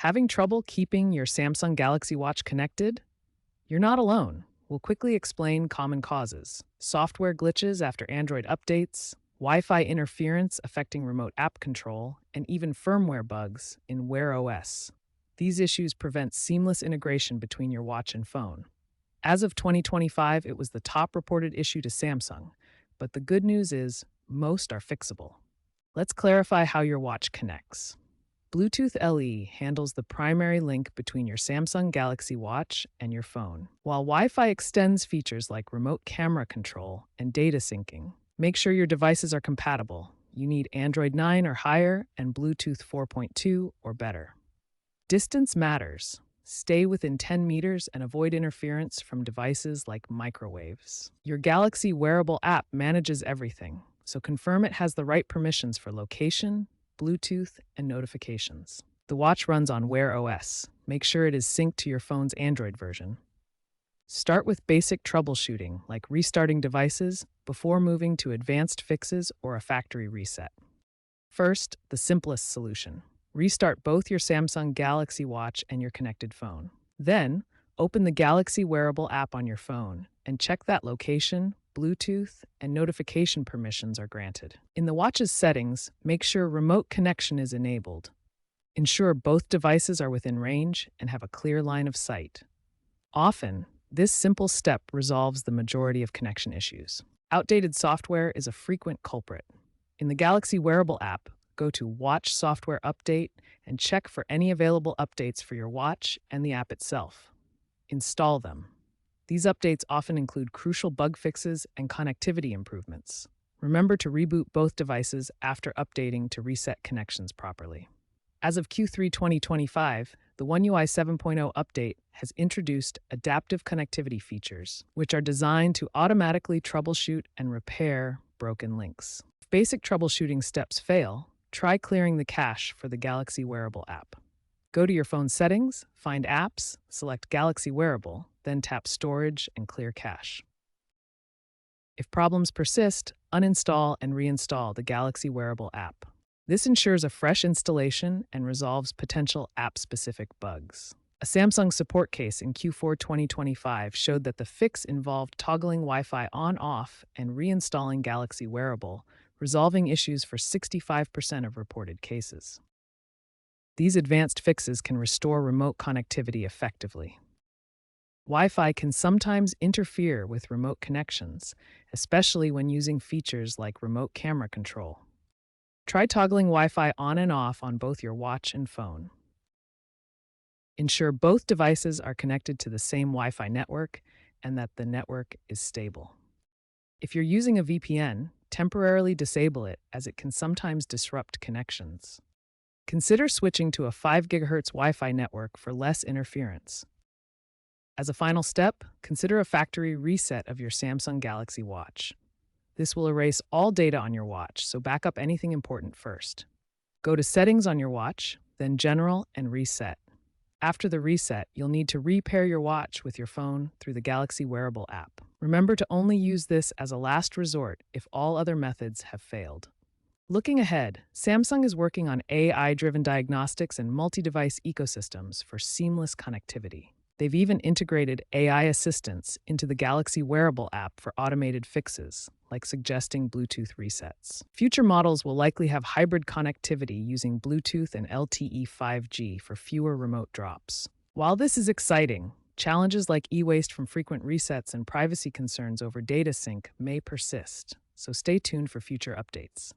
Having trouble keeping your Samsung Galaxy Watch connected? You're not alone. We'll quickly explain common causes: software glitches after Android updates, Wi Fi interference affecting remote app control, and even firmware bugs in Wear OS. These issues prevent seamless integration between your watch and phone. As of 2025, it was the top reported issue to Samsung, but the good news is most are fixable. Let's clarify how your watch connects. Bluetooth LE handles the primary link between your Samsung Galaxy Watch and your phone, while Wi-Fi extends features like remote camera control and data syncing. Make sure your devices are compatible. You need Android 9 or higher and Bluetooth 4.2 or better. Distance matters. Stay within 10 meters and avoid interference from devices like microwaves. Your Galaxy wearable app manages everything, so confirm it has the right permissions for location, Bluetooth, and notifications. The watch runs on Wear OS. Make sure it is synced to your phone's Android version. Start with basic troubleshooting, like restarting devices, before moving to advanced fixes or a factory reset. First, the simplest solution. Restart both your Samsung Galaxy Watch and your connected phone. Then, open the Galaxy wearable app on your phone and check that location, Bluetooth, and notification permissions are granted. In the watch's settings, make sure remote connection is enabled. Ensure both devices are within range and have a clear line of sight. Often, this simple step resolves the majority of connection issues. Outdated software is a frequent culprit. In the Galaxy wearable app, go to Watch Software Update and check for any available updates for your watch and the app itself. Install them. These updates often include crucial bug fixes and connectivity improvements. Remember to reboot both devices after updating to reset connections properly. As of Q3 2025, the One UI 7.0 update has introduced adaptive connectivity features, which are designed to automatically troubleshoot and repair broken links. If basic troubleshooting steps fail, try clearing the cache for the Galaxy wearable app. Go to your phone settings, find apps, select Galaxy Wearable, then tap Storage and clear cache. If problems persist, uninstall and reinstall the Galaxy Wearable app. This ensures a fresh installation and resolves potential app-specific bugs. A Samsung support case in Q4 2025 showed that the fix involved toggling Wi-Fi on-off and reinstalling Galaxy Wearable, resolving issues for 65% of reported cases. These advanced fixes can restore remote connectivity effectively. Wi-Fi can sometimes interfere with remote connections, especially when using features like remote camera control. Try toggling Wi-Fi on and off on both your watch and phone. Ensure both devices are connected to the same Wi-Fi network and that the network is stable. If you're using a VPN, temporarily disable it as it can sometimes disrupt connections. Consider switching to a 5 GHz Wi-Fi network for less interference. As a final step, consider a factory reset of your Samsung Galaxy Watch. This will erase all data on your watch, so back up anything important first. Go to Settings on your watch, then General and Reset. After the reset, you'll need to repair your watch with your phone through the Galaxy Wearable app. Remember to only use this as a last resort if all other methods have failed. Looking ahead, Samsung is working on AI-driven diagnostics and multi-device ecosystems for seamless connectivity. They've even integrated AI assistants into the Galaxy Wearable app for automated fixes, like suggesting Bluetooth resets. Future models will likely have hybrid connectivity using Bluetooth and LTE 5G for fewer remote drops. While this is exciting, challenges like e-waste from frequent resets and privacy concerns over data sync may persist, so stay tuned for future updates.